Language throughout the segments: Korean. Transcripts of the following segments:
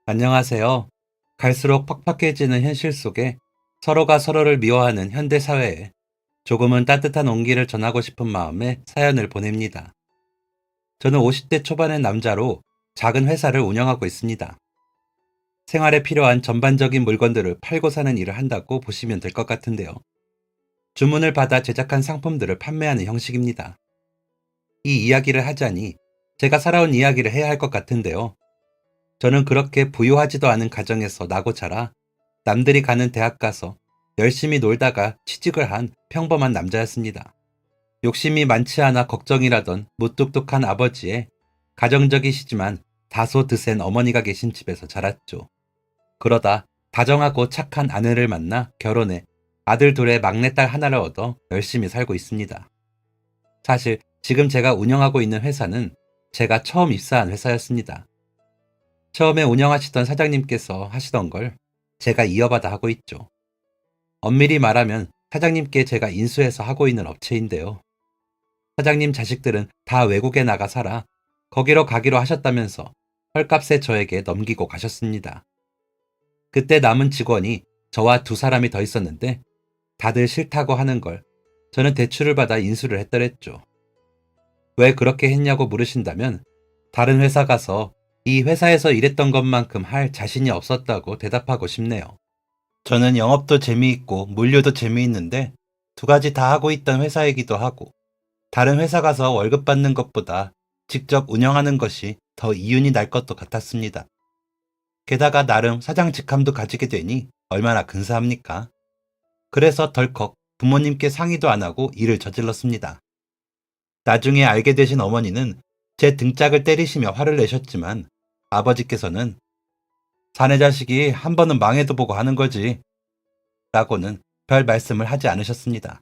안녕하세요. 갈수록 팍팍해지는 현실 속에 서로가 서로를 미워하는 현대 사회에 조금은 따뜻한 온기를 전하고 싶은 마음에 사연을 보냅니다. 저는 50대 초반의 남자로 작은 회사를 운영하고 있습니다. 생활에 필요한 전반적인 물건들을 팔고 사는 일을 한다고 보시면 될 것 같은데요. 주문을 받아 제작한 상품들을 판매하는 형식입니다. 이 이야기를 하자니 제가 살아온 이야기를 해야 할 것 같은데요. 저는 그렇게 부유하지도 않은 가정에서 나고 자라 남들이 가는 대학 가서 열심히 놀다가 취직을 한 평범한 남자였습니다. 욕심이 많지 않아 걱정이라던 무뚝뚝한 아버지의 가정적이시지만 다소 드센 어머니가 계신 집에서 자랐죠. 그러다 다정하고 착한 아내를 만나 결혼해 아들 둘의 막내딸 하나를 얻어 열심히 살고 있습니다. 사실 지금 제가 운영하고 있는 회사는 제가 처음 입사한 회사였습니다. 처음에 운영하시던 사장님께서 하시던 걸 제가 이어받아 하고 있죠. 엄밀히 말하면 사장님께 제가 인수해서 하고 있는 업체인데요. 사장님 자식들은 다 외국에 나가 살아 거기로 가기로 하셨다면서 헐값에 저에게 넘기고 가셨습니다. 그때 남은 직원이 저와 두 사람이 더 있었는데 다들 싫다고 하는 걸 저는 대출을 받아 인수를 했더랬죠. 왜 그렇게 했냐고 물으신다면 다른 회사 가서 이 회사에서 일했던 것만큼 할 자신이 없었다고 대답하고 싶네요. 저는 영업도 재미있고 물류도 재미있는데 두 가지 다 하고 있던 회사이기도 하고 다른 회사 가서 월급 받는 것보다 직접 운영하는 것이 더 이윤이 날 것도 같았습니다. 게다가 나름 사장 직함도 가지게 되니 얼마나 근사합니까? 그래서 덜컥 부모님께 상의도 안 하고 일을 저질렀습니다. 나중에 알게 되신 어머니는 제 등짝을 때리시며 화를 내셨지만 아버지께서는 사내 자식이 한 번은 망해도 보고 하는 거지 라고는 별 말씀을 하지 않으셨습니다.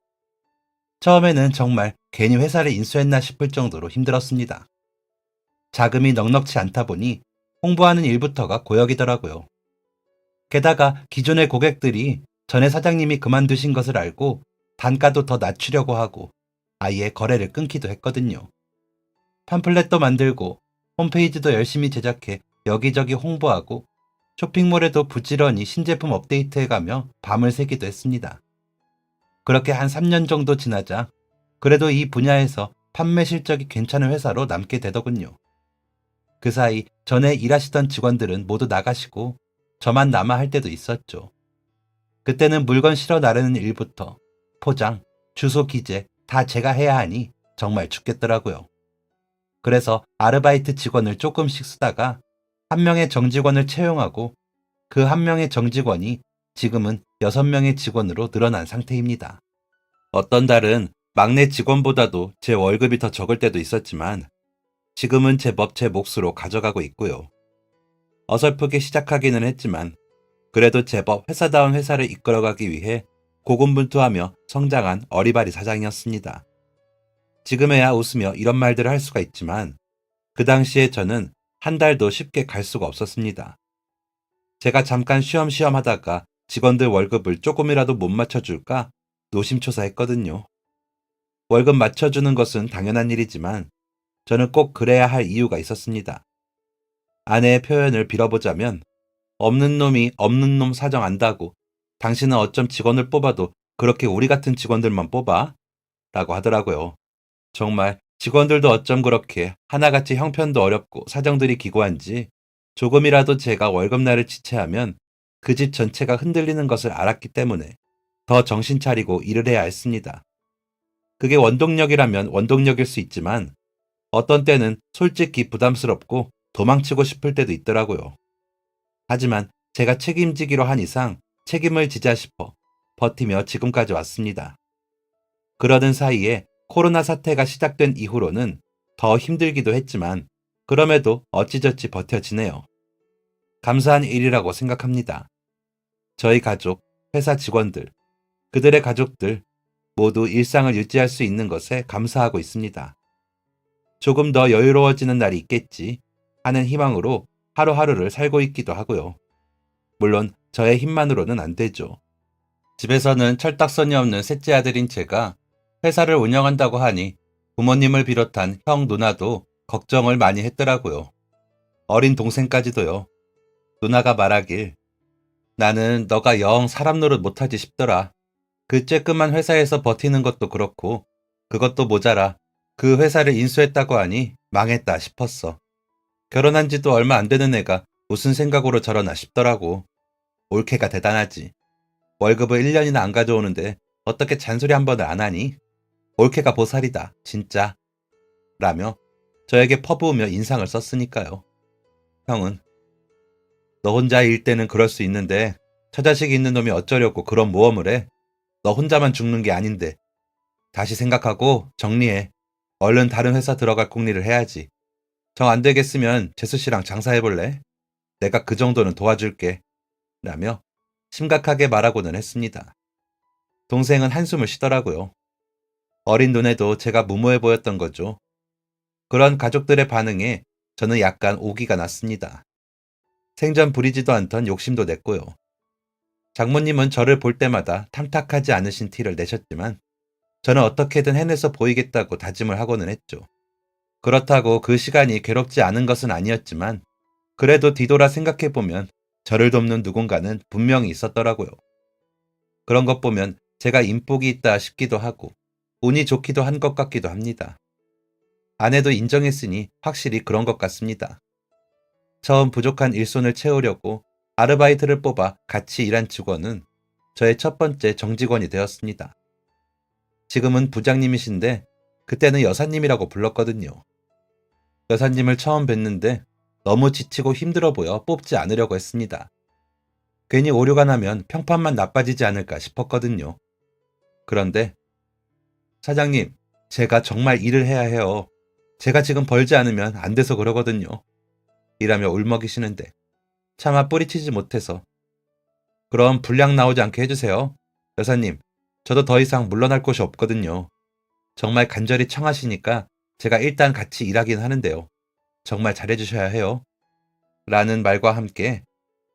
처음에는 정말 괜히 회사를 인수했나 싶을 정도로 힘들었습니다. 자금이 넉넉치 않다 보니 홍보하는 일부터가 고역이더라고요. 게다가 기존의 고객들이 전에 사장님이 그만두신 것을 알고 단가도 더 낮추려고 하고 아예 거래를 끊기도 했거든요. 팜플렛도 만들고 홈페이지도 열심히 제작해 여기저기 홍보하고 쇼핑몰에도 부지런히 신제품 업데이트해가며 밤을 새기도 했습니다. 그렇게 한 3년 정도 지나자 그래도 이 분야에서 판매 실적이 괜찮은 회사로 남게 되더군요. 그 사이 전에 일하시던 직원들은 모두 나가시고 저만 남아 할 때도 있었죠. 그때는 물건 실어 나르는 일부터 포장, 주소 기재 다 제가 해야 하니 정말 죽겠더라고요. 그래서 아르바이트 직원을 조금씩 쓰다가 한 명의 정직원을 채용하고 그 한 명의 정직원이 지금은 6명의 직원으로 늘어난 상태입니다. 어떤 달은 막내 직원보다도 제 월급이 더 적을 때도 있었지만 지금은 제법 제 몫으로 가져가고 있고요. 어설프게 시작하기는 했지만 그래도 제법 회사다운 회사를 이끌어가기 위해 고군분투하며 성장한 어리바리 사장이었습니다. 지금에야 웃으며 이런 말들을 할 수가 있지만 그 당시에 저는 한 달도 쉽게 갈 수가 없었습니다. 제가 잠깐 쉬엄쉬엄 하다가 직원들 월급을 조금이라도 못 맞춰줄까 노심초사했거든요. 월급 맞춰주는 것은 당연한 일이지만 저는 꼭 그래야 할 이유가 있었습니다. 아내의 표현을 빌어보자면 없는 놈이 없는 놈 사정 안다고 당신은 어쩜 직원을 뽑아도 그렇게 우리 같은 직원들만 뽑아? 라고 하더라고요. 정말 직원들도 어쩜 그렇게 하나같이 형편도 어렵고 사정들이 기고한지 조금이라도 제가 월급날을 지체하면 그 집 전체가 흔들리는 것을 알았기 때문에 더 정신 차리고 일을 해야 했습니다. 그게 원동력이라면 원동력일 수 있지만 어떤 때는 솔직히 부담스럽고 도망치고 싶을 때도 있더라고요. 하지만 제가 책임지기로 한 이상 책임을 지자 싶어 버티며 지금까지 왔습니다. 그러던 사이에 코로나 사태가 시작된 이후로는 더 힘들기도 했지만 그럼에도 어찌저찌 버텨지네요. 감사한 일이라고 생각합니다. 저희 가족, 회사 직원들, 그들의 가족들 모두 일상을 유지할 수 있는 것에 감사하고 있습니다. 조금 더 여유로워지는 날이 있겠지 하는 희망으로 하루하루를 살고 있기도 하고요. 물론 저의 힘만으로는 안 되죠. 집에서는 철딱선이 없는 셋째 아들인 제가 회사를 운영한다고 하니 부모님을 비롯한 형 누나도 걱정을 많이 했더라고요. 어린 동생까지도요. 누나가 말하길 나는 너가 영 사람 노릇 못하지 싶더라. 그 쬐끄만 회사에서 버티는 것도 그렇고 그것도 모자라 그 회사를 인수했다고 하니 망했다 싶었어. 결혼한 지도 얼마 안 되는 애가 무슨 생각으로 저러나 싶더라고. 올케가 대단하지. 월급을 1년이나 안 가져오는데 어떻게 잔소리 한 번을 안 하니? 올케가 보살이다, 진짜. 라며 저에게 퍼부으며 인상을 썼으니까요. 형은 너 혼자 일 때는 그럴 수 있는데 처자식이 있는 놈이 어쩌려고 그런 모험을 해? 너 혼자만 죽는 게 아닌데. 다시 생각하고 정리해. 얼른 다른 회사 들어갈 궁리를 해야지. 정 안 되겠으면 재수 씨랑 장사해볼래? 내가 그 정도는 도와줄게. 라며 심각하게 말하고는 했습니다. 동생은 한숨을 쉬더라고요. 어린 눈에도 제가 무모해 보였던 거죠. 그런 가족들의 반응에 저는 약간 오기가 났습니다. 생전 부리지도 않던 욕심도 냈고요. 장모님은 저를 볼 때마다 탐탁하지 않으신 티를 내셨지만 저는 어떻게든 해내서 보이겠다고 다짐을 하고는 했죠. 그렇다고 그 시간이 괴롭지 않은 것은 아니었지만 그래도 뒤돌아 생각해보면 저를 돕는 누군가는 분명히 있었더라고요. 그런 것 보면 제가 인복이 있다 싶기도 하고 운이 좋기도 한 것 같기도 합니다. 아내도 인정했으니 확실히 그런 것 같습니다. 처음 부족한 일손을 채우려고 아르바이트를 뽑아 같이 일한 직원은 저의 첫 번째 정직원이 되었습니다. 지금은 부장님이신데 그때는 여사님이라고 불렀거든요. 여사님을 처음 뵀는데 너무 지치고 힘들어 보여 뽑지 않으려고 했습니다. 괜히 오류가 나면 평판만 나빠지지 않을까 싶었거든요. 그런데 사장님, 제가 정말 일을 해야 해요. 제가 지금 벌지 않으면 안 돼서 그러거든요. 이라며 울먹이시는데 차마 뿌리치지 못해서 그럼 분량 나오지 않게 해주세요. 여사님, 저도 더 이상 물러날 곳이 없거든요. 정말 간절히 청하시니까 제가 일단 같이 일하긴 하는데요. 정말 잘해주셔야 해요. 라는 말과 함께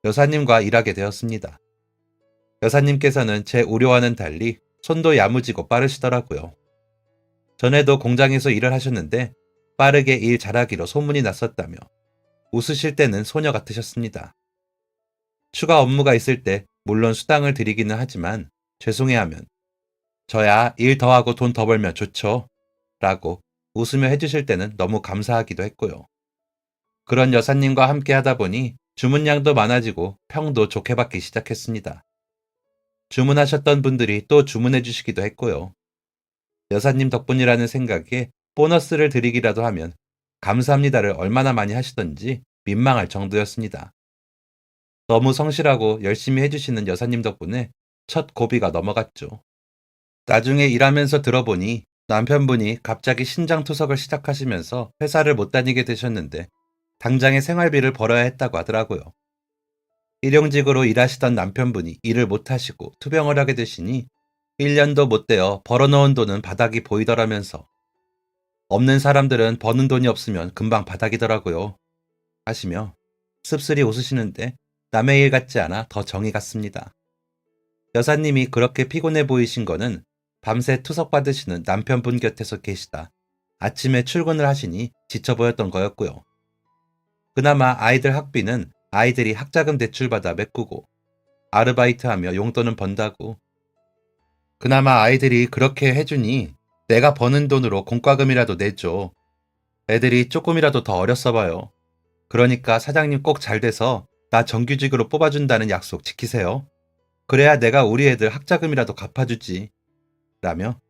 여사님과 일하게 되었습니다. 여사님께서는 제 우려와는 달리 손도 야무지고 빠르시더라고요. 전에도 공장에서 일을 하셨는데 빠르게 일 잘하기로 소문이 났었다며 웃으실 때는 소녀 같으셨습니다. 추가 업무가 있을 때 물론 수당을 드리기는 하지만 죄송해하면 저야 일 더 하고 돈 더 벌면 좋죠. 라고 웃으며 해주실 때는 너무 감사하기도 했고요. 그런 여사님과 함께 하다 보니 주문량도 많아지고 평도 좋게 받기 시작했습니다. 주문하셨던 분들이 또 주문해 주시기도 했고요. 여사님 덕분이라는 생각에 보너스를 드리기라도 하면 감사합니다를 얼마나 많이 하시던지 민망할 정도였습니다. 너무 성실하고 열심히 해주시는 여사님 덕분에 첫 고비가 넘어갔죠. 나중에 일하면서 들어보니 남편분이 갑자기 신장투석을 시작하시면서 회사를 못 다니게 되셨는데 당장의 생활비를 벌어야 했다고 하더라고요. 일용직으로 일하시던 남편분이 일을 못하시고 투병을 하게 되시니 1년도 못 되어 벌어놓은 돈은 바닥이 보이더라면서 없는 사람들은 버는 돈이 없으면 금방 바닥이더라고요. 하시며 씁쓸히 웃으시는데 남의 일 같지 않아 더 정이 갔습니다. 여사님이 그렇게 피곤해 보이신 거는 밤새 투석 받으시는 남편분 곁에서 계시다 아침에 출근을 하시니 지쳐 보였던 거였고요. 그나마 아이들 학비는 아이들이 학자금 대출받아 메꾸고 아르바이트하며 용돈은 번다고. 그나마 아이들이 그렇게 해주니 내가 버는 돈으로 공과금이라도 내줘. 애들이 조금이라도 더 어렸어 봐요. 그러니까 사장님 꼭 잘 돼서 나 정규직으로 뽑아준다는 약속 지키세요. 그래야 내가 우리 애들 학자금이라도 갚아주지. 라며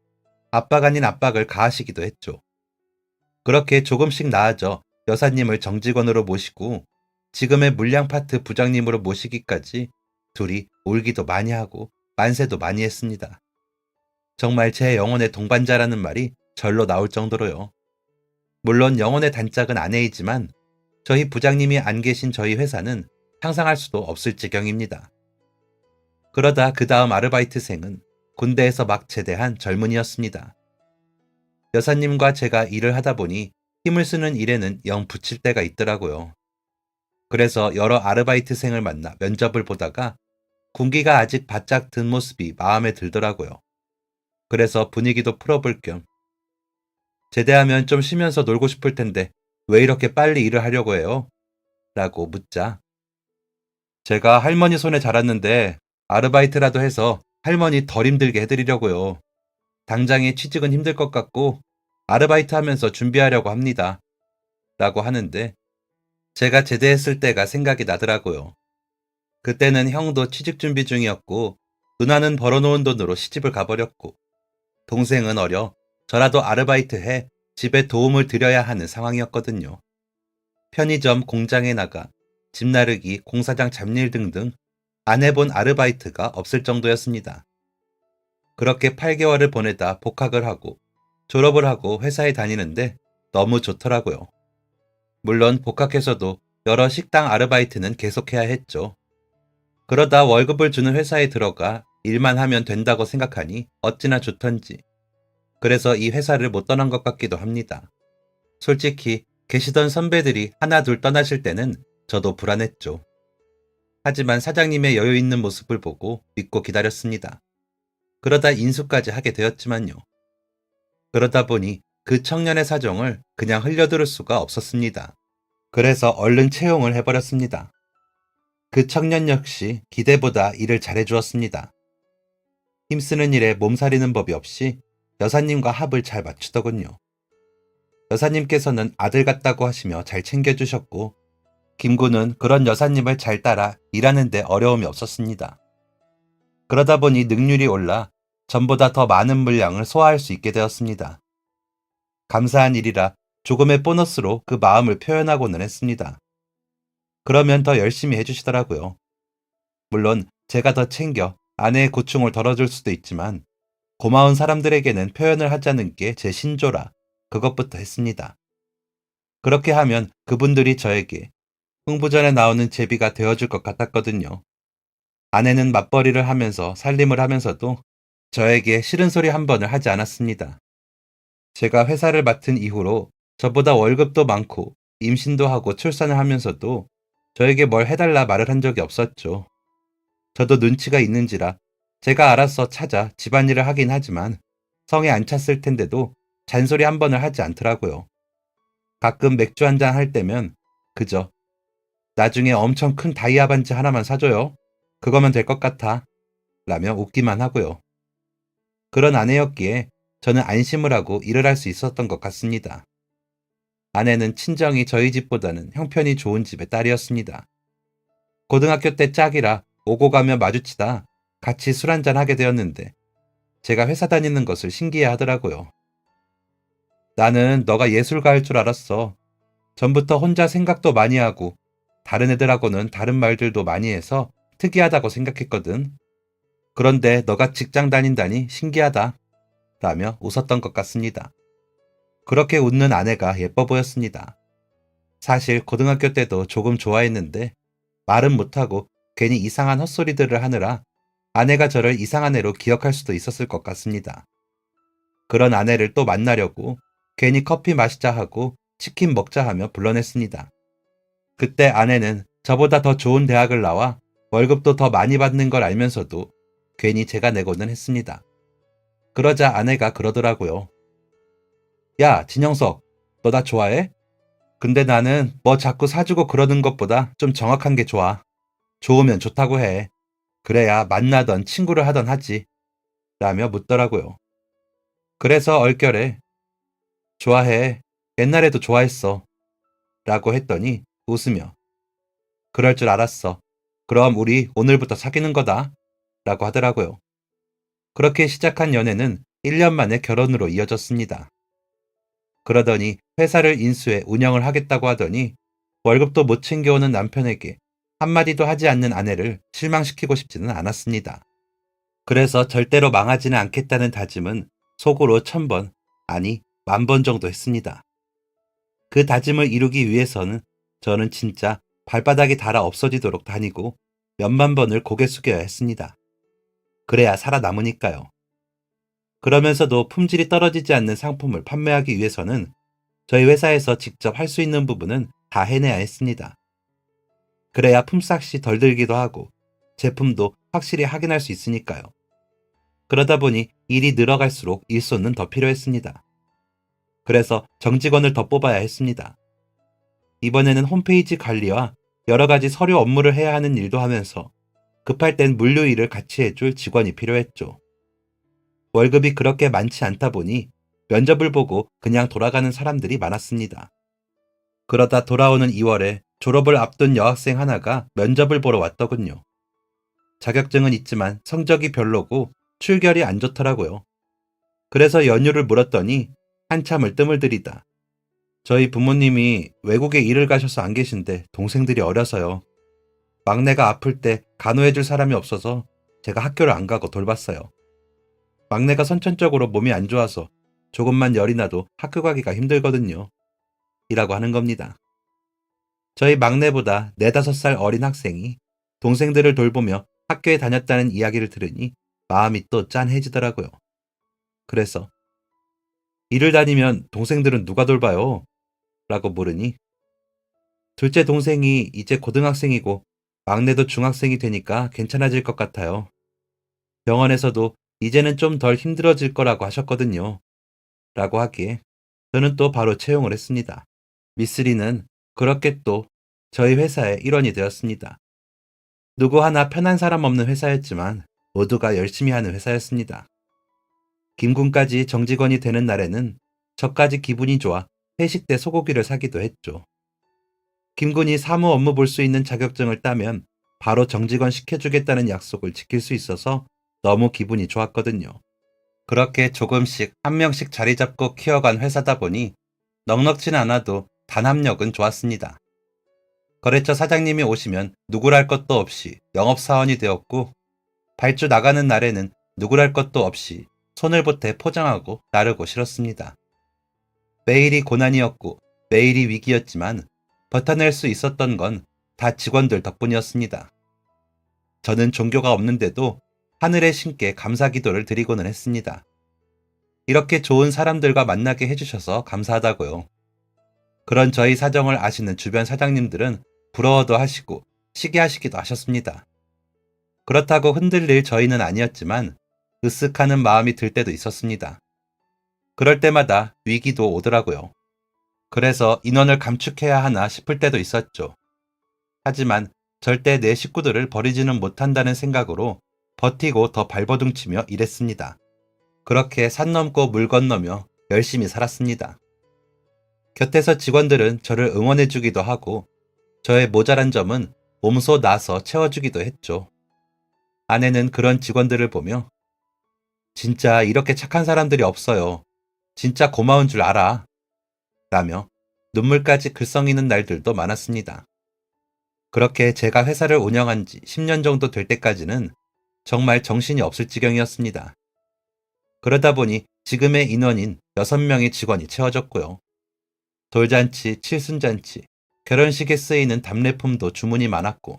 압박 아닌 압박을 가하시기도 했죠. 그렇게 조금씩 나아져 여사님을 정직원으로 모시고 지금의 물량 파트 부장님으로 모시기까지 둘이 울기도 많이 하고 만세도 많이 했습니다. 정말 제 영혼의 동반자라는 말이 절로 나올 정도로요. 물론 영혼의 단짝은 아내이지만 저희 부장님이 안 계신 저희 회사는 상상할 수도 없을 지경입니다. 그러다 그 다음 아르바이트생은 군대에서 막 제대한 젊은이였습니다. 여사님과 제가 일을 하다 보니 힘을 쓰는 일에는 영 붙일 때가 있더라고요. 그래서 여러 아르바이트생을 만나 면접을 보다가 군기가 아직 바짝 든 모습이 마음에 들더라고요. 그래서 분위기도 풀어볼 겸 제대하면 좀 쉬면서 놀고 싶을 텐데 왜 이렇게 빨리 일을 하려고 해요? 라고 묻자 제가 할머니 손에 자랐는데 아르바이트라도 해서 할머니 덜 힘들게 해드리려고요. 당장에 취직은 힘들 것 같고 아르바이트 하면서 준비하려고 합니다. 라고 하는데 제가 제대했을 때가 생각이 나더라고요. 그때는 형도 취직 준비 중이었고 누나는 벌어놓은 돈으로 시집을 가버렸고 동생은 어려 저라도 아르바이트 해 집에 도움을 드려야 하는 상황이었거든요. 편의점 공장에 나가 집 나르기, 공사장 잡일 등등 안 해본 아르바이트가 없을 정도였습니다. 그렇게 8개월을 보내다 복학을 하고 졸업을 하고 회사에 다니는데 너무 좋더라고요. 물론 복학해서도 여러 식당 아르바이트는 계속해야 했죠. 그러다 월급을 주는 회사에 들어가 일만 하면 된다고 생각하니 어찌나 좋던지. 그래서 이 회사를 못 떠난 것 같기도 합니다. 솔직히 계시던 선배들이 하나 둘 떠나실 때는 저도 불안했죠. 하지만 사장님의 여유 있는 모습을 보고 믿고 기다렸습니다. 그러다 인수까지 하게 되었지만요. 그러다 보니 그 청년의 사정을 그냥 흘려들을 수가 없었습니다. 그래서 얼른 채용을 해버렸습니다. 그 청년 역시 기대보다 일을 잘해주었습니다. 힘쓰는 일에 몸살이는 법이 없이 여사님과 합을 잘 맞추더군요. 여사님께서는 아들 같다고 하시며 잘 챙겨주셨고 김구는 그런 여사님을 잘 따라 일하는 데 어려움이 없었습니다. 그러다 보니 능률이 올라 전보다 더 많은 물량을 소화할 수 있게 되었습니다. 감사한 일이라 조금의 보너스로 그 마음을 표현하고는 했습니다. 그러면 더 열심히 해주시더라고요. 물론 제가 더 챙겨 아내의 고충을 덜어줄 수도 있지만 고마운 사람들에게는 표현을 하자는 게 제 신조라 그것부터 했습니다. 그렇게 하면 그분들이 저에게 흥부전에 나오는 제비가 되어줄 것 같았거든요. 아내는 맞벌이를 하면서 살림을 하면서도 저에게 싫은 소리 한 번을 하지 않았습니다. 제가 회사를 맡은 이후로 저보다 월급도 많고 임신도 하고 출산을 하면서도 저에게 뭘 해달라 말을 한 적이 없었죠. 저도 눈치가 있는지라 제가 알아서 찾아 집안일을 하긴 하지만 성에 안 찼을 텐데도 잔소리 한 번을 하지 않더라고요. 가끔 맥주 한잔 할 때면 그저 나중에 엄청 큰 다이아 반지 하나만 사줘요. 그거면 될 것 같아. 라며 웃기만 하고요. 그런 아내였기에 저는 안심을 하고 일을 할 수 있었던 것 같습니다. 아내는 친정이 저희 집보다는 형편이 좋은 집의 딸이었습니다. 고등학교 때 짝이라 오고 가며 마주치다 같이 술 한잔 하게 되었는데 제가 회사 다니는 것을 신기해 하더라고요. 나는 너가 예술가 할 줄 알았어. 전부터 혼자 생각도 많이 하고 다른 애들하고는 다른 말들도 많이 해서 특이하다고 생각했거든. 그런데 너가 직장 다닌다니 신기하다. 라며 웃었던 것 같습니다. 그렇게 웃는 아내가 예뻐 보였습니다. 사실 고등학교 때도 조금 좋아했는데 말은 못하고 괜히 이상한 헛소리들을 하느라 아내가 저를 이상한 애로 기억할 수도 있었을 것 같습니다. 그런 아내를 또 만나려고 괜히 커피 마시자 하고 치킨 먹자 하며 불러냈습니다. 그때 아내는 저보다 더 좋은 대학을 나와 월급도 더 많이 받는 걸 알면서도 괜히 제가 내고는 했습니다. 그러자 아내가 그러더라고요. 야, 진영석, 너 나 좋아해? 근데 나는 뭐 자꾸 사주고 그러는 것보다 좀 정확한 게 좋아. 좋으면 좋다고 해. 그래야 만나던 친구를 하던 하지. 라며 묻더라고요. 그래서 얼결에 좋아해. 옛날에도 좋아했어. 라고 했더니 웃으며 그럴 줄 알았어. 그럼 우리 오늘부터 사귀는 거다. 라고 하더라고요. 그렇게 시작한 연애는 1년 만에 결혼으로 이어졌습니다. 그러더니 회사를 인수해 운영을 하겠다고 하더니 월급도 못 챙겨오는 남편에게 한마디도 하지 않는 아내를 실망시키고 싶지는 않았습니다. 그래서 절대로 망하지는 않겠다는 다짐은 속으로 1000번, 아니 10,000번 정도 했습니다. 그 다짐을 이루기 위해서는 저는 진짜 발바닥이 닳아 없어지도록 다니고 몇만 번을 고개 숙여야 했습니다. 그래야 살아남으니까요. 그러면서도 품질이 떨어지지 않는 상품을 판매하기 위해서는 저희 회사에서 직접 할 수 있는 부분은 다 해내야 했습니다. 그래야 품삯이 덜 들기도 하고 제품도 확실히 확인할 수 있으니까요. 그러다 보니 일이 늘어갈수록 일손은 더 필요했습니다. 그래서 정직원을 더 뽑아야 했습니다. 이번에는 홈페이지 관리와 여러 가지 서류 업무를 해야 하는 일도 하면서 급할 땐 물류 일을 같이 해줄 직원이 필요했죠. 월급이 그렇게 많지 않다 보니 면접을 보고 그냥 돌아가는 사람들이 많았습니다. 그러다 돌아오는 2월에 졸업을 앞둔 여학생 하나가 면접을 보러 왔더군요. 자격증은 있지만 성적이 별로고 출결이 안 좋더라고요. 그래서 연유를 물었더니 한참을 뜸을 들이다. 저희 부모님이 외국에 일을 가셔서 안 계신데 동생들이 어려서요. 막내가 아플 때 간호해줄 사람이 없어서 제가 학교를 안 가고 돌봤어요. 막내가 선천적으로 몸이 안 좋아서 조금만 열이 나도 학교 가기가 힘들거든요. 이라고 하는 겁니다. 저희 막내보다 4~5살 어린 학생이 동생들을 돌보며 학교에 다녔다는 이야기를 들으니 마음이 또 짠해지더라고요. 그래서 일을 다니면 동생들은 누가 돌봐요? 라고 물으니 둘째 동생이 이제 고등학생이고 막내도 중학생이 되니까 괜찮아질 것 같아요. 병원에서도 이제는 좀 덜 힘들어질 거라고 하셨거든요. 라고 하기에 저는 또 바로 채용을 했습니다. 미쓰리는 그렇게 또 저희 회사의 일원이 되었습니다. 누구 하나 편한 사람 없는 회사였지만 모두가 열심히 하는 회사였습니다. 김군까지 정직원이 되는 날에는 저까지 기분이 좋아 회식 때 소고기를 사기도 했죠. 김군이 사무 업무 볼 수 있는 자격증을 따면 바로 정직원 시켜주겠다는 약속을 지킬 수 있어서 너무 기분이 좋았거든요. 그렇게 조금씩 한 명씩 자리 잡고 키워간 회사다 보니 넉넉지는 않아도 단합력은 좋았습니다. 거래처 사장님이 오시면 누구랄 것도 없이 영업사원이 되었고 발주 나가는 날에는 누구랄 것도 없이 손을 보태 포장하고 나르고 실었습니다. 매일이 고난이었고 매일이 위기였지만 버텨낼 수 있었던 건 다 직원들 덕분이었습니다. 저는 종교가 없는데도 하늘의 신께 감사 기도를 드리고는 했습니다. 이렇게 좋은 사람들과 만나게 해주셔서 감사하다고요. 그런 저희 사정을 아시는 주변 사장님들은 부러워도 하시고 시기하시기도 하셨습니다. 그렇다고 흔들릴 저희는 아니었지만 으쓱하는 마음이 들 때도 있었습니다. 그럴 때마다 위기도 오더라고요. 그래서 인원을 감축해야 하나 싶을 때도 있었죠. 하지만 절대 내 식구들을 버리지는 못한다는 생각으로 버티고 더 발버둥치며 일했습니다. 그렇게 산 넘고 물 건너며 열심히 살았습니다. 곁에서 직원들은 저를 응원해주기도 하고 저의 모자란 점은 몸소 나서 채워주기도 했죠. 아내는 그런 직원들을 보며 진짜 이렇게 착한 사람들이 없어요. 진짜 고마운 줄 알아. 라며 눈물까지 글썽이는 날들도 많았습니다. 그렇게 제가 회사를 운영한 지 10년 정도 될 때까지는 정말 정신이 없을 지경이었습니다. 그러다 보니 지금의 인원인 6명의 직원이 채워졌고요. 돌잔치, 칠순잔치, 결혼식에 쓰이는 답례품도 주문이 많았고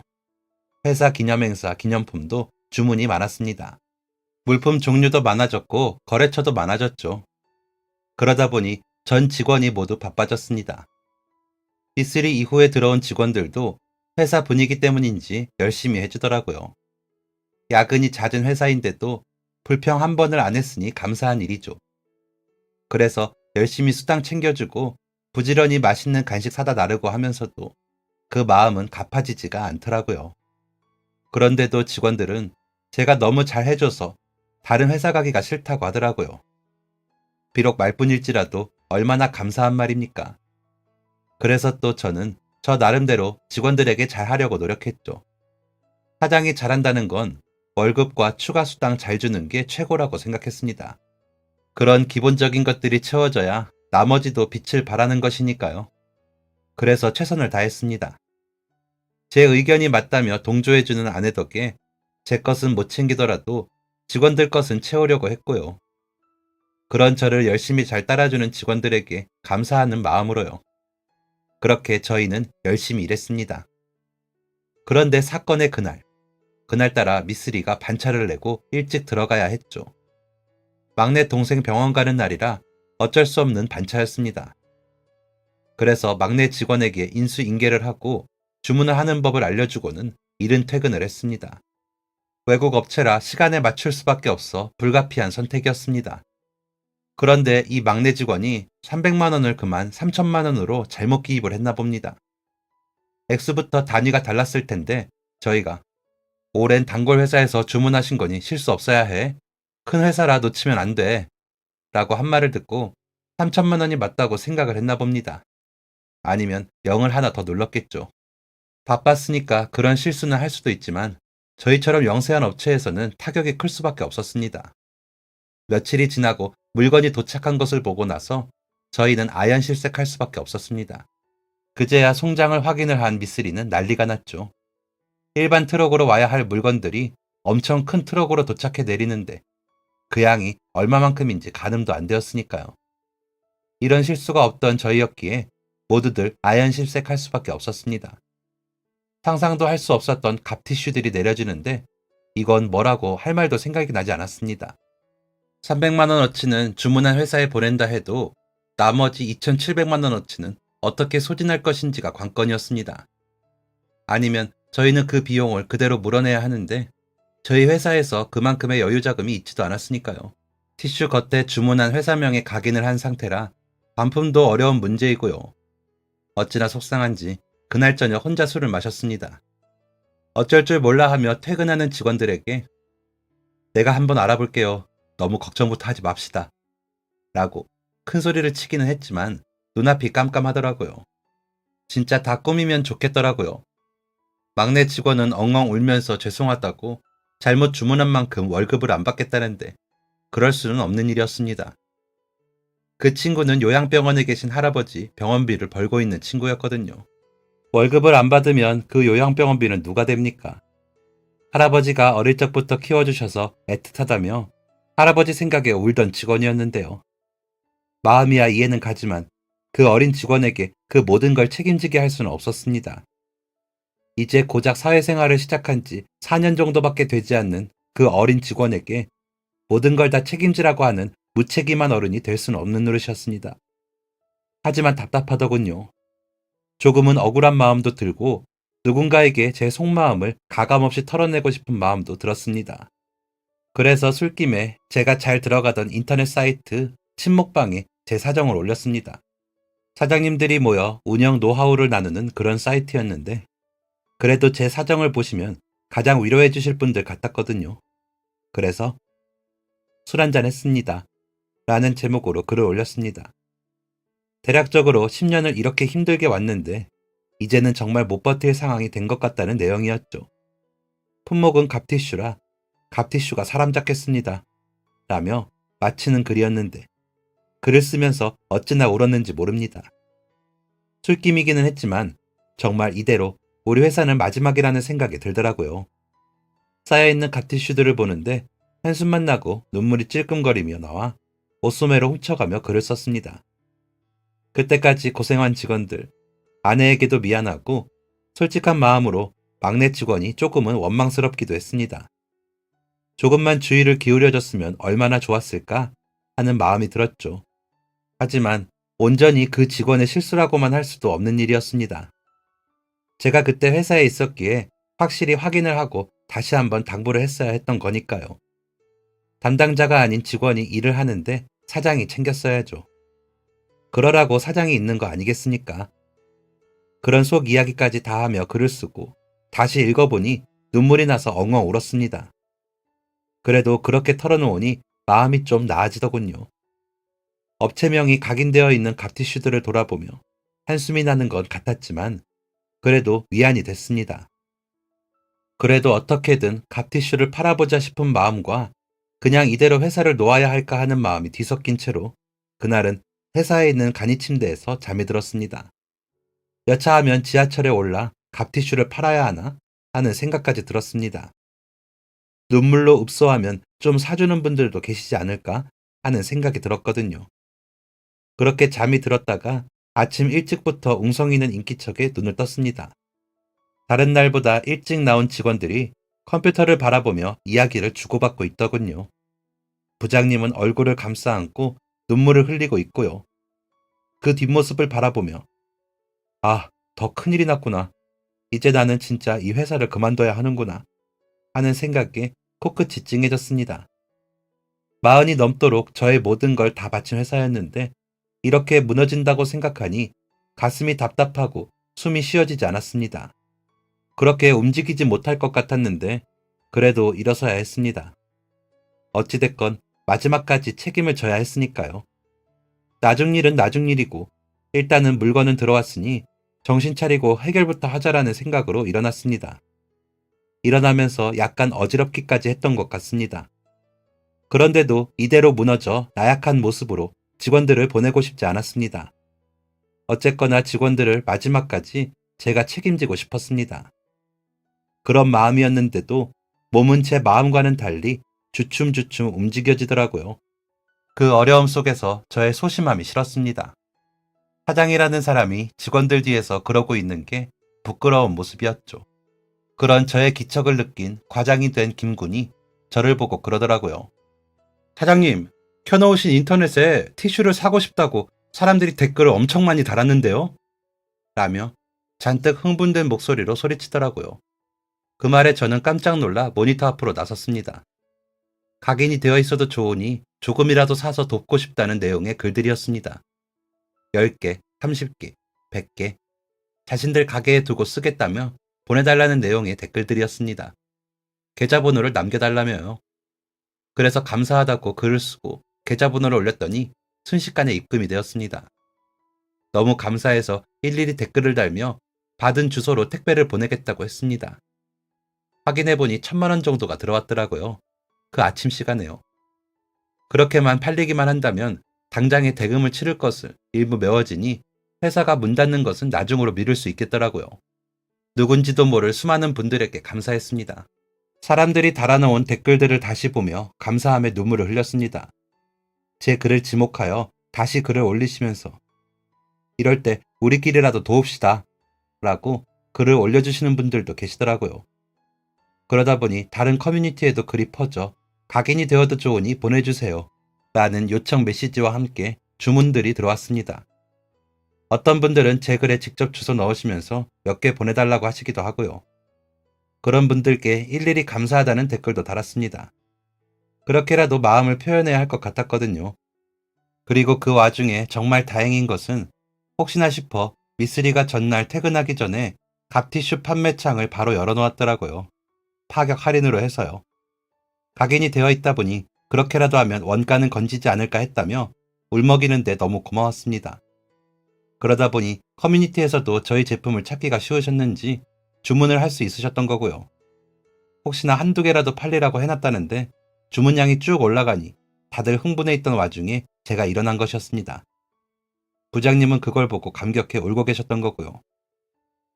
회사 기념행사 기념품도 주문이 많았습니다. 물품 종류도 많아졌고 거래처도 많아졌죠. 그러다 보니 전 직원이 모두 바빠졌습니다. B3 이후에 들어온 직원들도 회사 분위기 때문인지 열심히 해주더라고요. 야근이 잦은 회사인데도 불평 한 번을 안 했으니 감사한 일이죠. 그래서 열심히 수당 챙겨주고 부지런히 맛있는 간식 사다 나르고 하면서도 그 마음은 갚아지지가 않더라고요. 그런데도 직원들은 제가 너무 잘해줘서 다른 회사 가기가 싫다고 하더라고요. 비록 말뿐일지라도 얼마나 감사한 말입니까? 그래서 또 저는 저 나름대로 직원들에게 잘하려고 노력했죠. 사장이 잘한다는 건 월급과 추가 수당 잘 주는 게 최고라고 생각했습니다. 그런 기본적인 것들이 채워져야 나머지도 빛을 발하는 것이니까요. 그래서 최선을 다했습니다. 제 의견이 맞다며 동조해주는 아내 덕에 제 것은 못 챙기더라도 직원들 것은 채우려고 했고요. 그런 저를 열심히 잘 따라주는 직원들에게 감사하는 마음으로요. 그렇게 저희는 열심히 일했습니다. 그런데 사건의 그날따라 미쓰리가 반차를 내고 일찍 들어가야 했죠. 막내 동생 병원 가는 날이라 어쩔 수 없는 반차였습니다. 그래서 막내 직원에게 인수인계를 하고 주문을 하는 법을 알려주고는 이른 퇴근을 했습니다. 외국 업체라 시간에 맞출 수밖에 없어 불가피한 선택이었습니다. 그런데 이 막내 직원이 300만 원을 그만 3천만 원으로 잘못 기입을 했나 봅니다. X부터 단위가 달랐을 텐데 저희가 오랜 단골 회사에서 주문하신 거니 실수 없어야 해. 큰 회사라 놓치면 안 돼. 라고 한 말을 듣고 3천만 원이 맞다고 생각을 했나 봅니다. 아니면 0을 하나 더 눌렀겠죠. 바빴으니까 그런 실수는 할 수도 있지만 저희처럼 영세한 업체에서는 타격이 클 수밖에 없었습니다. 며칠이 지나고 물건이 도착한 것을 보고 나서 저희는 아연실색할 수밖에 없었습니다. 그제야 송장을 확인을 한 미쓰리는 난리가 났죠. 일반 트럭으로 와야 할 물건들이 엄청 큰 트럭으로 도착해 내리는데 그 양이 얼마만큼인지 가늠도 안 되었으니까요. 이런 실수가 없던 저희였기에 모두들 아연실색할 수밖에 없었습니다. 상상도 할 수 없었던 갑티슈들이 내려지는데 이건 뭐라고 할 말도 생각이 나지 않았습니다. 300만 원어치는 주문한 회사에 보낸다 해도 나머지 2,700만 원어치는 어떻게 소진할 것인지가 관건이었습니다. 아니면 저희는 그 비용을 그대로 물어내야 하는데 저희 회사에서 그만큼의 여유 자금이 있지도 않았으니까요. 티슈 겉에 주문한 회사명에 각인을 한 상태라 반품도 어려운 문제이고요. 어찌나 속상한지 그날 저녁 혼자 술을 마셨습니다. 어쩔 줄 몰라 하며 퇴근하는 직원들에게 내가 한번 알아볼게요. 너무 걱정부터 하지 맙시다. 라고 큰 소리를 치기는 했지만 눈앞이 깜깜하더라고요. 진짜 다 꾸미면 좋겠더라고요. 막내 직원은 엉엉 울면서 죄송하다고 잘못 주문한 만큼 월급을 안 받겠다는데 그럴 수는 없는 일이었습니다. 그 친구는 요양병원에 계신 할아버지 병원비를 벌고 있는 친구였거든요. 월급을 안 받으면 그 요양병원비는 누가 됩니까? 할아버지가 어릴 적부터 키워주셔서 애틋하다며 할아버지 생각에 울던 직원이었는데요. 마음이야 이해는 가지만 그 어린 직원에게 그 모든 걸 책임지게 할 수는 없었습니다. 이제 고작 사회생활을 시작한 지 4년 정도밖에 되지 않는 그 어린 직원에게 모든 걸 다 책임지라고 하는 무책임한 어른이 될 수는 없는 노릇이었습니다. 하지만 답답하더군요. 조금은 억울한 마음도 들고 누군가에게 제 속마음을 가감없이 털어내고 싶은 마음도 들었습니다. 그래서 술김에 제가 잘 들어가던 인터넷 사이트 친목방에 제 사정을 올렸습니다. 사장님들이 모여 운영 노하우를 나누는 그런 사이트였는데 그래도 제 사정을 보시면 가장 위로해 주실 분들 같았거든요. 그래서 술 한잔 했습니다. 라는 제목으로 글을 올렸습니다. 대략적으로 10년을 이렇게 힘들게 왔는데 이제는 정말 못 버틸 상황이 된 것 같다는 내용이었죠. 품목은 갑티슈라 갑티슈가 사람 잡겠습니다. 라며 마치는 글이었는데 글을 쓰면서 어찌나 울었는지 모릅니다. 술김이기는 했지만 정말 이대로 우리 회사는 마지막이라는 생각이 들더라고요. 쌓여있는 갑티슈들을 보는데 한숨만 나고 눈물이 찔끔거리며 나와 옷소매로 훔쳐가며 글을 썼습니다. 그때까지 고생한 직원들, 아내에게도 미안하고 솔직한 마음으로 막내 직원이 조금은 원망스럽기도 했습니다. 조금만 주의를 기울여줬으면 얼마나 좋았을까 하는 마음이 들었죠. 하지만 온전히 그 직원의 실수라고만 할 수도 없는 일이었습니다. 제가 그때 회사에 있었기에 확실히 확인을 하고 다시 한번 당부를 했어야 했던 거니까요. 담당자가 아닌 직원이 일을 하는데 사장이 챙겼어야죠. 그러라고 사장이 있는 거 아니겠습니까? 그런 속 이야기까지 다 하며 글을 쓰고 다시 읽어보니 눈물이 나서 엉엉 울었습니다. 그래도 그렇게 털어놓으니 마음이 좀 나아지더군요. 업체명이 각인되어 있는 갑티슈들을 돌아보며 한숨이 나는 건 같았지만 그래도 위안이 됐습니다. 그래도 어떻게든 갑티슈를 팔아보자 싶은 마음과 그냥 이대로 회사를 놓아야 할까 하는 마음이 뒤섞인 채로 그날은 회사에 있는 간이 침대에서 잠이 들었습니다. 여차하면 지하철에 올라 갑티슈를 팔아야 하나 하는 생각까지 들었습니다. 눈물로 읍소하면 좀 사주는 분들도 계시지 않을까 하는 생각이 들었거든요. 그렇게 잠이 들었다가 아침 일찍부터 웅성이는 인기척에 눈을 떴습니다. 다른 날보다 일찍 나온 직원들이 컴퓨터를 바라보며 이야기를 주고받고 있더군요. 부장님은 얼굴을 감싸 안고 눈물을 흘리고 있고요. 그 뒷모습을 바라보며 아, 더 큰일이 났구나. 이제 나는 진짜 이 회사를 그만둬야 하는구나 하는 생각에 코끝이 찡해졌습니다. 40이 넘도록 저의 모든 걸 다 바친 회사였는데 이렇게 무너진다고 생각하니 가슴이 답답하고 숨이 쉬어지지 않았습니다. 그렇게 움직이지 못할 것 같았는데 그래도 일어서야 했습니다. 어찌됐건 마지막까지 책임을 져야 했으니까요. 나중 일은 나중 일이고 일단은 물건은 들어왔으니 정신 차리고 해결부터 하자라는 생각으로 일어났습니다. 일어나면서 약간 어지럽기까지 했던 것 같습니다. 그런데도 이대로 무너져 나약한 모습으로 직원들을 보내고 싶지 않았습니다. 어쨌거나 직원들을 마지막까지 제가 책임지고 싶었습니다. 그런 마음이었는데도 몸은 제 마음과는 달리 주춤주춤 움직여지더라고요. 그 어려움 속에서 저의 소심함이 싫었습니다. 사장이라는 사람이 직원들 뒤에서 그러고 있는 게 부끄러운 모습이었죠. 그런 저의 기척을 느낀 과장이 된 김군이 저를 보고 그러더라고요. 사장님, 켜놓으신 인터넷에 티슈를 사고 싶다고 사람들이 댓글을 엄청 많이 달았는데요? 라며 잔뜩 흥분된 목소리로 소리치더라고요. 그 말에 저는 깜짝 놀라 모니터 앞으로 나섰습니다. 각인이 되어 있어도 좋으니 조금이라도 사서 돕고 싶다는 내용의 글들이었습니다. 10개, 30개, 100개, 자신들 가게에 두고 쓰겠다며 보내달라는 내용의 댓글들이었습니다. 계좌번호를 남겨달라며요. 그래서 감사하다고 글을 쓰고 계좌번호를 올렸더니 순식간에 입금이 되었습니다. 너무 감사해서 일일이 댓글을 달며 받은 주소로 택배를 보내겠다고 했습니다. 확인해보니 1,000만 원 정도가 들어왔더라고요. 그 아침 시간에요. 그렇게만 팔리기만 한다면 당장에 대금을 치를 것을 일부 메워지니 회사가 문 닫는 것은 나중으로 미룰 수 있겠더라고요. 누군지도 모를 수많은 분들에게 감사했습니다. 사람들이 달아놓은 댓글들을 다시 보며 감사함에 눈물을 흘렸습니다. 제 글을 지목하여 다시 글을 올리시면서 이럴 때 우리끼리라도 도웁시다 라고 글을 올려주시는 분들도 계시더라고요. 그러다 보니 다른 커뮤니티에도 글이 퍼져 각인이 되어도 좋으니 보내주세요 라는 요청 메시지와 함께 주문들이 들어왔습니다. 어떤 분들은 제 글에 직접 주소 넣으시면서 몇 개 보내달라고 하시기도 하고요. 그런 분들께 일일이 감사하다는 댓글도 달았습니다. 그렇게라도 마음을 표현해야 할 것 같았거든요. 그리고 그 와중에 정말 다행인 것은 혹시나 싶어 미쓰리가 전날 퇴근하기 전에 갑티슈 판매창을 바로 열어놓았더라고요. 파격 할인으로 해서요. 각인이 되어 있다 보니 그렇게라도 하면 원가는 건지지 않을까 했다며 울먹이는데 너무 고마웠습니다. 그러다 보니 커뮤니티에서도 저희 제품을 찾기가 쉬우셨는지 주문을 할 수 있으셨던 거고요. 혹시나 한두 개라도 팔리라고 해놨다는데 주문량이 쭉 올라가니 다들 흥분해 있던 와중에 제가 일어난 것이었습니다. 부장님은 그걸 보고 감격해 울고 계셨던 거고요.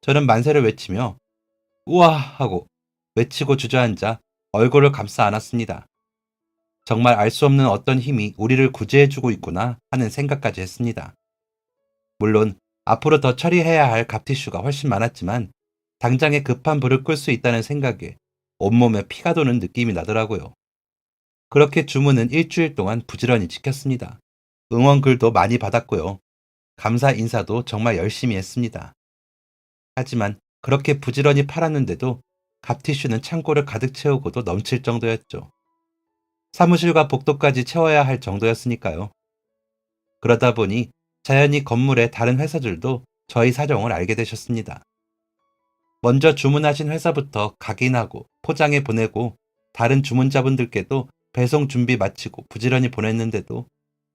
저는 만세를 외치며 우와 하고 외치고 주저앉아 얼굴을 감싸 안았습니다. 정말 알 수 없는 어떤 힘이 우리를 구제해주고 있구나 하는 생각까지 했습니다. 물론 앞으로 더 처리해야 할 갑티슈가 훨씬 많았지만 당장에 급한 불을 끌 수 있다는 생각에 온몸에 피가 도는 느낌이 나더라고요. 그렇게 주문은 일주일 동안 부지런히 지켰습니다. 응원글도 많이 받았고요. 감사 인사도 정말 열심히 했습니다. 하지만 그렇게 부지런히 팔았는데도 갑티슈는 창고를 가득 채우고도 넘칠 정도였죠. 사무실과 복도까지 채워야 할 정도였으니까요. 그러다 보니 자연히 건물의 다른 회사들도 저희 사정을 알게 되셨습니다. 먼저 주문하신 회사부터 각인하고 포장해 보내고 다른 주문자분들께도 배송 준비 마치고 부지런히 보냈는데도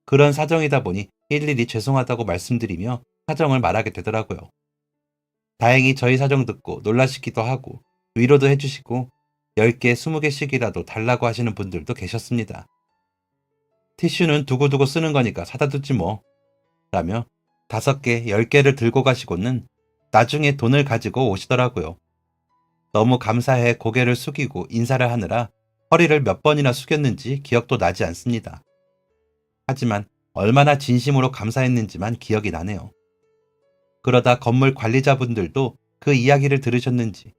그런 사정이다 보니 일일이 죄송하다고 말씀드리며 사정을 말하게 되더라고요. 다행히 저희 사정 듣고 놀라시기도 하고 위로도 해주시고 10개, 20개씩이라도 달라고 하시는 분들도 계셨습니다. 티슈는 두고두고 쓰는 거니까 사다 두지 뭐 라며 5개, 10개를 들고 가시고는 나중에 돈을 가지고 오시더라고요. 너무 감사해 고개를 숙이고 인사를 하느라 허리를 몇 번이나 숙였는지 기억도 나지 않습니다. 하지만 얼마나 진심으로 감사했는지만 기억이 나네요. 그러다 건물 관리자분들도 그 이야기를 들으셨는지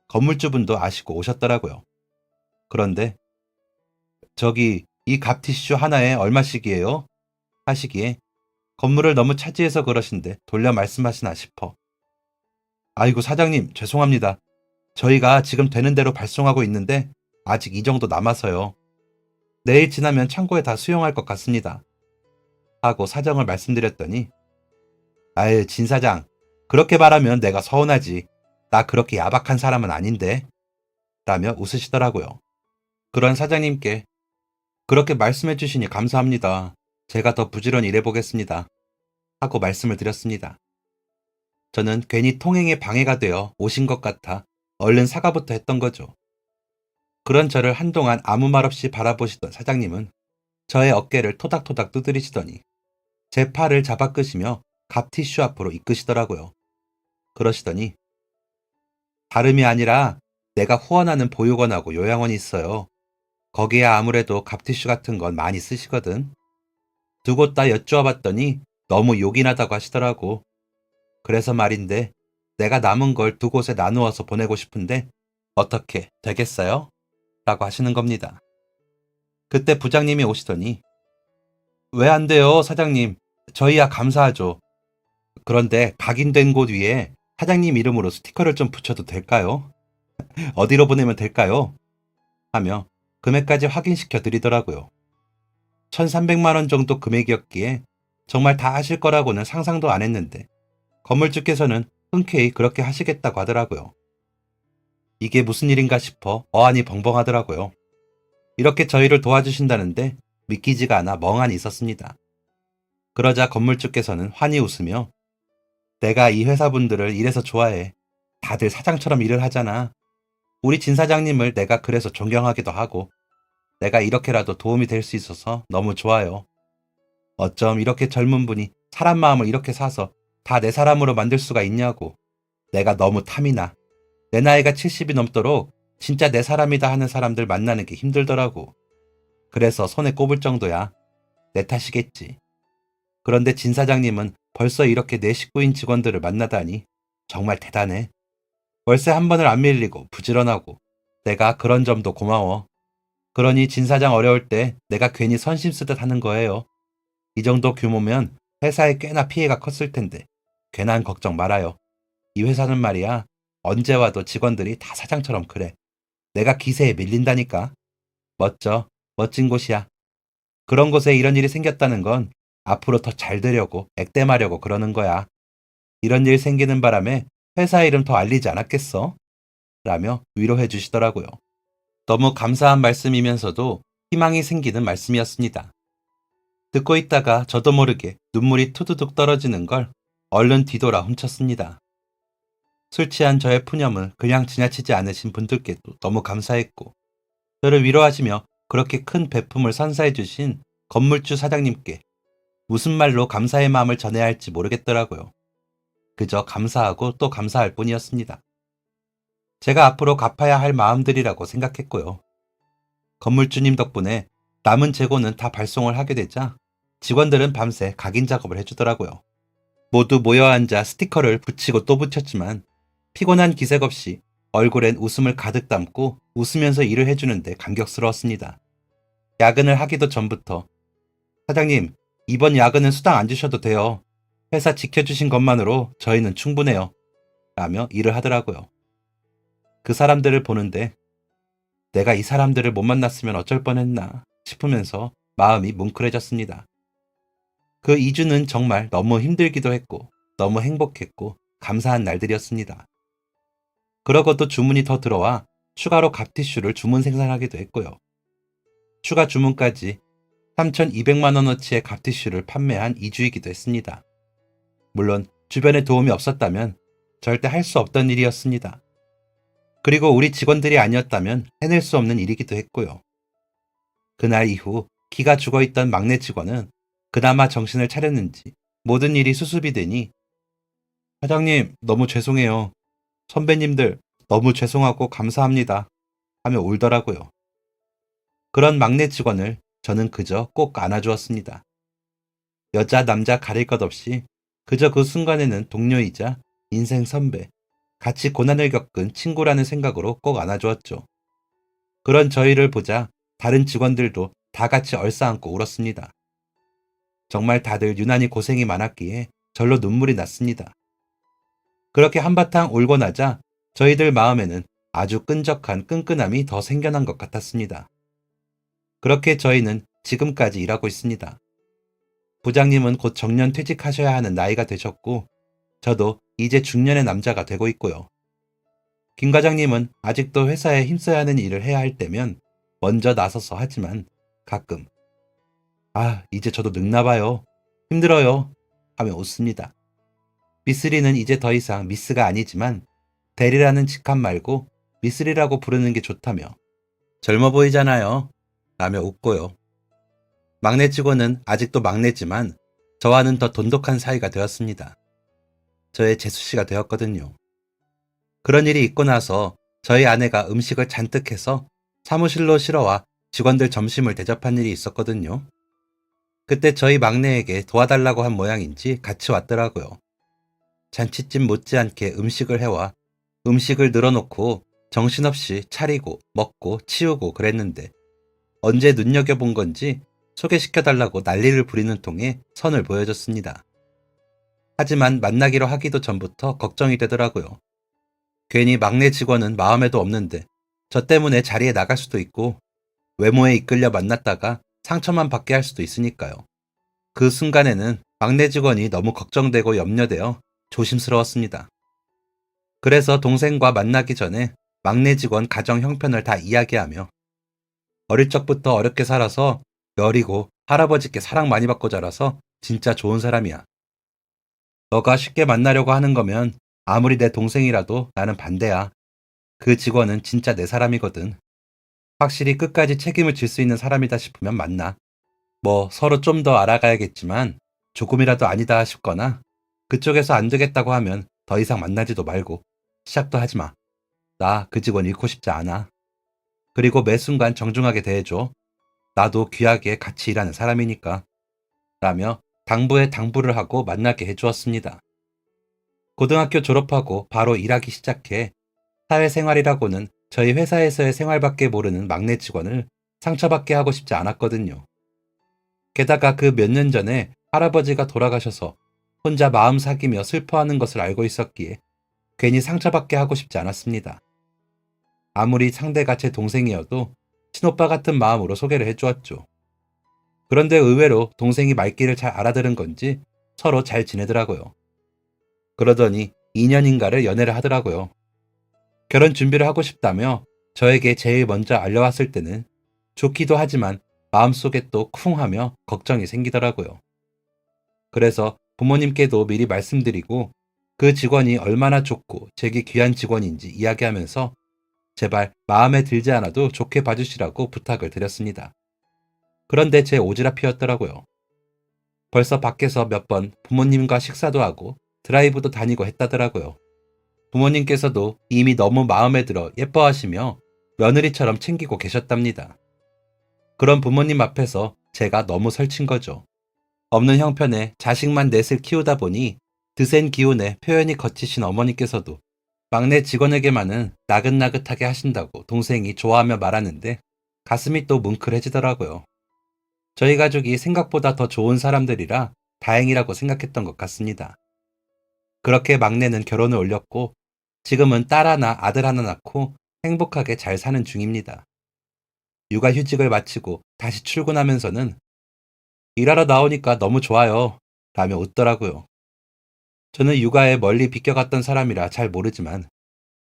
건물주분도 아시고 오셨더라고요. 그런데 저기 이 갑티슈 하나에 얼마씩이에요? 하시기에 건물을 너무 차지해서 그러신데 돌려 말씀하시나 싶어. 아이고 사장님 죄송합니다. 저희가 지금 되는 대로 발송하고 있는데 아직 이 정도 남아서요. 내일 지나면 창고에 다 수용할 것 같습니다. 하고 사정을 말씀드렸더니 아유 진 사장 그렇게 말하면 내가 서운하지. 나 그렇게 야박한 사람은 아닌데. 라며 웃으시더라고요. 그런 사장님께 그렇게 말씀해 주시니 감사합니다. 제가 더 부지런히 일해보겠습니다. 하고 말씀을 드렸습니다. 저는 괜히 통행에 방해가 되어 오신 것 같아 얼른 사과부터 했던 거죠. 그런 저를 한동안 아무 말 없이 바라보시던 사장님은 저의 어깨를 토닥토닥 두드리시더니 제 팔을 잡아 끄시며 갑티슈 앞으로 이끄시더라고요. 그러시더니 다름이 아니라 내가 후원하는 보육원하고 요양원이 있어요. 거기에 아무래도 갑티슈 같은 건 많이 쓰시거든. 두 곳 다 여쭈어 봤더니 너무 요긴하다고 하시더라고. 그래서 말인데 내가 남은 걸 두 곳에 나누어서 보내고 싶은데 어떻게 되겠어요? 라고 하시는 겁니다. 그때 부장님이 오시더니 왜 안 돼요, 사장님? 저희야 감사하죠. 그런데 각인된 곳 위에 사장님 이름으로 스티커를 좀 붙여도 될까요? 어디로 보내면 될까요? 하며 금액까지 확인시켜 드리더라고요. 1,300만 원 정도 금액이었기에 정말 다 하실 거라고는 상상도 안 했는데 건물주께서는 흔쾌히 그렇게 하시겠다고 하더라고요. 이게 무슨 일인가 싶어 어안이 벙벙하더라고요. 이렇게 저희를 도와주신다는데 믿기지가 않아 멍하니 있었습니다. 그러자 건물주께서는 환히 웃으며 내가 이 회사분들을 이래서 좋아해. 다들 사장처럼 일을 하잖아. 우리 진 사장님을 내가 그래서 존경하기도 하고 내가 이렇게라도 도움이 될 수 있어서 너무 좋아요. 어쩜 이렇게 젊은 분이 사람 마음을 이렇게 사서 다 내 사람으로 만들 수가 있냐고. 내가 너무 탐이 나. 내 나이가 70이 넘도록 진짜 내 사람이다 하는 사람들 만나는 게 힘들더라고. 그래서 손에 꼽을 정도야. 내 탓이겠지. 그런데 진 사장님은 벌써 이렇게 내 식구인 직원들을 만나다니 정말 대단해. 월세 한 번을 안 밀리고 부지런하고 내가 그런 점도 고마워. 그러니 진 사장 어려울 때 내가 괜히 선심 쓰듯 하는 거예요. 이 정도 규모면 회사에 꽤나 피해가 컸을 텐데 괜한 걱정 말아요. 이 회사는 말이야 언제 와도 직원들이 다 사장처럼 그래. 내가 기세에 밀린다니까. 멋져. 멋진 곳이야. 그런 곳에 이런 일이 생겼다는 건 앞으로 더 잘 되려고 액땜하려고 그러는 거야. 이런 일 생기는 바람에 회사 이름 더 알리지 않았겠어? 라며 위로해 주시더라고요. 너무 감사한 말씀이면서도 희망이 생기는 말씀이었습니다. 듣고 있다가 저도 모르게 눈물이 투두둑 떨어지는 걸 얼른 뒤돌아 훔쳤습니다. 술 취한 저의 푸념을 그냥 지나치지 않으신 분들께도 너무 감사했고 저를 위로하시며 그렇게 큰 배품을 선사해 주신 건물주 사장님께 무슨 말로 감사의 마음을 전해야 할지 모르겠더라고요. 그저 감사하고 또 감사할 뿐이었습니다. 제가 앞으로 갚아야 할 마음들이라고 생각했고요. 건물주님 덕분에 남은 재고는 다 발송을 하게 되자 직원들은 밤새 각인 작업을 해주더라고요. 모두 모여 앉아 스티커를 붙이고 또 붙였지만 피곤한 기색 없이 얼굴엔 웃음을 가득 담고 웃으면서 일을 해주는데 감격스러웠습니다. 야근을 하기도 전부터 사장님, 이번 야근은 수당 안 주셔도 돼요. 회사 지켜주신 것만으로 저희는 충분해요. 라며 일을 하더라고요. 그 사람들을 보는데 내가 이 사람들을 못 만났으면 어쩔 뻔했나 싶으면서 마음이 뭉클해졌습니다. 그 2주는 정말 너무 힘들기도 했고 너무 행복했고 감사한 날들이었습니다. 그러고도 주문이 더 들어와 추가로 갑티슈를 주문 생산하기도 했고요. 추가 주문까지 3,200만 원어치의 갑티슈를 판매한 2주이기도 했습니다. 물론 주변에 도움이 없었다면 절대 할 수 없던 일이었습니다. 그리고 우리 직원들이 아니었다면 해낼 수 없는 일이기도 했고요. 그날 이후 기가 죽어있던 막내 직원은 그나마 정신을 차렸는지 모든 일이 수습이 되니 사장님 너무 죄송해요. 선배님들 너무 죄송하고 감사합니다. 하며 울더라고요. 그런 막내 직원을 저는 그저 꼭 안아주었습니다. 여자 남자 가릴 것 없이 그저 그 순간에는 동료이자 인생 선배, 같이 고난을 겪은 친구라는 생각으로 꼭 안아주었죠. 그런 저희를 보자 다른 직원들도 다 같이 얼싸안고 울었습니다. 정말 다들 유난히 고생이 많았기에 절로 눈물이 났습니다. 그렇게 한바탕 울고 나자 저희들 마음에는 아주 끈적한 끈끈함이 더 생겨난 것 같았습니다. 그렇게 저희는 지금까지 일하고 있습니다. 부장님은 곧 정년 퇴직하셔야 하는 나이가 되셨고 저도 이제 중년의 남자가 되고 있고요. 김 과장님은 아직도 회사에 힘써야 하는 일을 해야 할 때면 먼저 나서서 하지만 가끔 이제 저도 늙나 봐요. 힘들어요. 하며 웃습니다. 미쓰리는 이제 더 이상 미스가 아니지만 대리라는 직함 말고 미쓰리라고 부르는 게 좋다며 젊어 보이잖아요. 라며 웃고요. 막내 직원은 아직도 막내지만 저와는 더 돈독한 사이가 되었습니다. 저의 재수씨가 되었거든요. 그런 일이 있고 나서 저희 아내가 음식을 잔뜩 해서 사무실로 실어와 직원들 점심을 대접한 일이 있었거든요. 그때 저희 막내에게 도와달라고 한 모양인지 같이 왔더라고요. 잔치집 못지않게 음식을 해와 음식을 늘어놓고 정신없이 차리고 먹고 치우고 그랬는데 언제 눈여겨본 건지 소개시켜달라고 난리를 부리는 통에 선을 보여줬습니다. 하지만 만나기로 하기도 전부터 걱정이 되더라고요. 괜히 막내 직원은 마음에도 없는데 저 때문에 자리에 나갈 수도 있고 외모에 이끌려 만났다가 상처만 받게 할 수도 있으니까요. 그 순간에는 막내 직원이 너무 걱정되고 염려되어 조심스러웠습니다. 그래서 동생과 만나기 전에 막내 직원 가정 형편을 다 이야기하며 어릴 적부터 어렵게 살아서 여리고 할아버지께 사랑 많이 받고 자라서 진짜 좋은 사람이야. 너가 쉽게 만나려고 하는 거면 아무리 내 동생이라도 나는 반대야. 그 직원은 진짜 내 사람이거든. 확실히 끝까지 책임을 질 수 있는 사람이다 싶으면 만나. 뭐 서로 좀 더 알아가야겠지만 조금이라도 아니다 싶거나 그쪽에서 안 되겠다고 하면 더 이상 만나지도 말고 시작도 하지 마. 나 그 직원 잃고 싶지 않아. 그리고 매 순간 정중하게 대해줘. 나도 귀하게 같이 일하는 사람이니까. 라며 당부에 당부를 하고 만나게 해주었습니다. 고등학교 졸업하고 바로 일하기 시작해 사회생활이라고는 저희 회사에서의 생활밖에 모르는 막내 직원을 상처받게 하고 싶지 않았거든요. 게다가 그 몇 년 전에 할아버지가 돌아가셔서 혼자 마음 사귀며 슬퍼하는 것을 알고 있었기에 괜히 상처받게 하고 싶지 않았습니다. 아무리 상대가 제 동생이어도 친오빠 같은 마음으로 소개를 해주었죠. 그런데 의외로 동생이 말귀를 잘 알아들은 건지 서로 잘 지내더라고요. 그러더니 2년인가를 연애를 하더라고요. 결혼 준비를 하고 싶다며 저에게 제일 먼저 알려왔을 때는 좋기도 하지만 마음속에 또 쿵 하며 걱정이 생기더라고요. 그래서 부모님께도 미리 말씀드리고 그 직원이 얼마나 좋고 제게 귀한 직원인지 이야기하면서 제발 마음에 들지 않아도 좋게 봐주시라고 부탁을 드렸습니다. 그런데 제 오지랖이었더라고요. 벌써 밖에서 몇 번 부모님과 식사도 하고 드라이브도 다니고 했다더라고요. 부모님께서도 이미 너무 마음에 들어 예뻐하시며 며느리처럼 챙기고 계셨답니다. 그런 부모님 앞에서 제가 너무 설친 거죠. 없는 형편에 자식만 넷을 키우다 보니 드센 기운에 표현이 거치신 어머니께서도 막내 직원에게만은 나긋나긋하게 하신다고 동생이 좋아하며 말하는데 가슴이 또 뭉클해지더라고요. 저희 가족이 생각보다 더 좋은 사람들이라 다행이라고 생각했던 것 같습니다. 그렇게 막내는 결혼을 올렸고 지금은 딸 하나 아들 하나 낳고 행복하게 잘 사는 중입니다. 육아휴직을 마치고 다시 출근하면서는 일하러 나오니까 너무 좋아요 라며 웃더라고요. 저는 육아에 멀리 비껴갔던 사람이라 잘 모르지만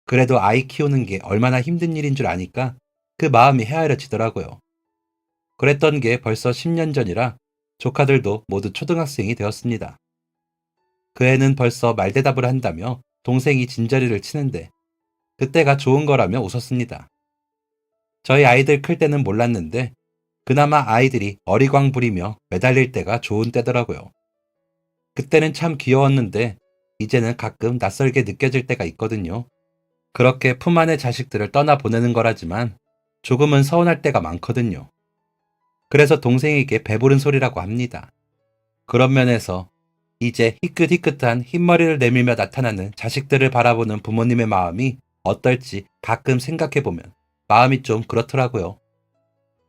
그래도 아이 키우는 게 얼마나 힘든 일인 줄 아니까 그 마음이 헤아려지더라고요. 그랬던 게 벌써 10년 전이라 조카들도 모두 초등학생이 되었습니다. 그 애는 벌써 말대답을 한다며 동생이 진저리를 치는데 그때가 좋은 거라며 웃었습니다. 저희 아이들 클 때는 몰랐는데 그나마 아이들이 어리광 부리며 매달릴 때가 좋은 때더라고요. 그때는 참 귀여웠는데 이제는 가끔 낯설게 느껴질 때가 있거든요. 그렇게 품 안의 자식들을 떠나보내는 거라지만 조금은 서운할 때가 많거든요. 그래서 동생에게 배부른 소리라고 합니다. 그런 면에서 이제 희끗희끗한 흰머리를 내밀며 나타나는 자식들을 바라보는 부모님의 마음이 어떨지 가끔 생각해보면 마음이 좀 그렇더라고요.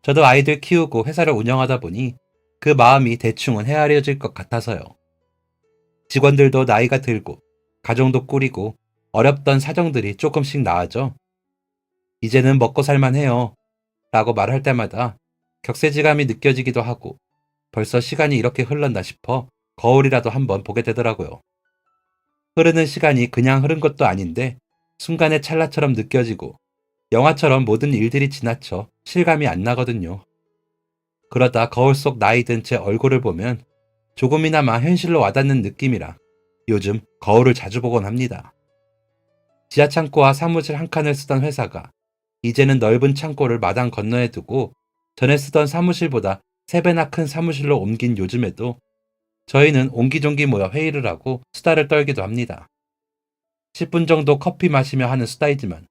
저도 아이들 키우고 회사를 운영하다 보니 그 마음이 대충은 헤아려질 것 같아서요. 직원들도 나이가 들고 가정도 꾸리고 어렵던 사정들이 조금씩 나아져 이제는 먹고 살만해요 라고 말할 때마다 격세지감이 느껴지기도 하고 벌써 시간이 이렇게 흘렀나 싶어 거울이라도 한번 보게 되더라고요. 흐르는 시간이 그냥 흐른 것도 아닌데 순간의 찰나처럼 느껴지고 영화처럼 모든 일들이 지나쳐 실감이 안 나거든요. 그러다 거울 속 나이 든 제 얼굴을 보면 조금이나마 현실로 와닿는 느낌이라 요즘 거울을 자주 보곤 합니다. 지하 창고와 사무실 한 칸을 쓰던 회사가 이제는 넓은 창고를 마당 건너에 두고 전에 쓰던 사무실보다 3배나 큰 사무실로 옮긴 요즘에도 저희는 옹기종기 모여 회의를 하고 수다를 떨기도 합니다. 10분 정도 커피 마시며 하는 수다이지만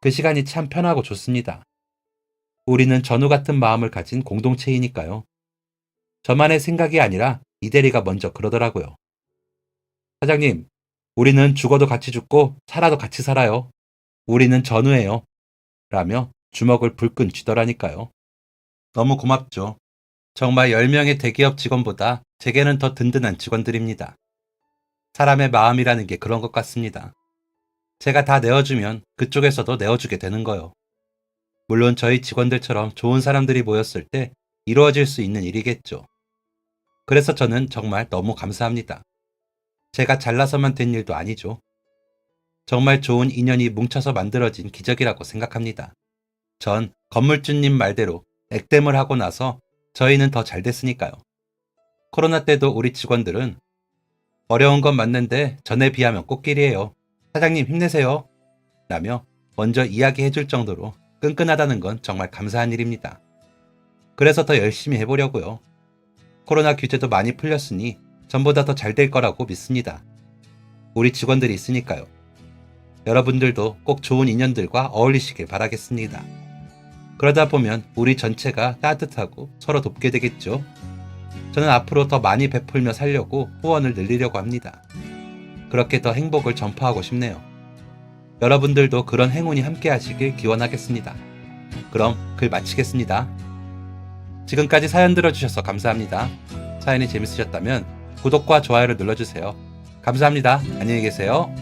그 시간이 참 편하고 좋습니다. 우리는 전우 같은 마음을 가진 공동체이니까요. 저만의 생각이 아니라 이 대리가 먼저 그러더라고요. 사장님, 우리는 죽어도 같이 죽고 살아도 같이 살아요. 우리는 전우예요. 라며 주먹을 불끈 쥐더라니까요. 너무 고맙죠. 정말 10명의 대기업 직원보다 제게는 더 든든한 직원들입니다. 사람의 마음이라는 게 그런 것 같습니다. 제가 다 내어주면 그쪽에서도 내어주게 되는 거요. 물론 저희 직원들처럼 좋은 사람들이 모였을 때 이루어질 수 있는 일이겠죠. 그래서 저는 정말 너무 감사합니다. 제가 잘나서만 된 일도 아니죠. 정말 좋은 인연이 뭉쳐서 만들어진 기적이라고 생각합니다. 전 건물주님 말대로 액땜을 하고 나서 저희는 더 잘 됐으니까요. 코로나 때도 우리 직원들은 어려운 건 맞는데 전에 비하면 꽃길이에요. 사장님 힘내세요. 라며 먼저 이야기해 줄 정도로 끈끈하다는 건 정말 감사한 일입니다. 그래서 더 열심히 해보려고요. 코로나 규제도 많이 풀렸으니 전보다 더 잘 될 거라고 믿습니다. 우리 직원들이 있으니까요. 여러분들도 꼭 좋은 인연들과 어울리시길 바라겠습니다. 그러다 보면 우리 전체가 따뜻하고 서로 돕게 되겠죠. 저는 앞으로 더 많이 베풀며 살려고 후원을 늘리려고 합니다. 그렇게 더 행복을 전파하고 싶네요. 여러분들도 그런 행운이 함께 하시길 기원하겠습니다. 그럼 글 마치겠습니다. 지금까지 사연 들어주셔서 감사합니다. 사연이 재밌으셨다면 구독과 좋아요를 눌러주세요. 감사합니다. 안녕히 계세요.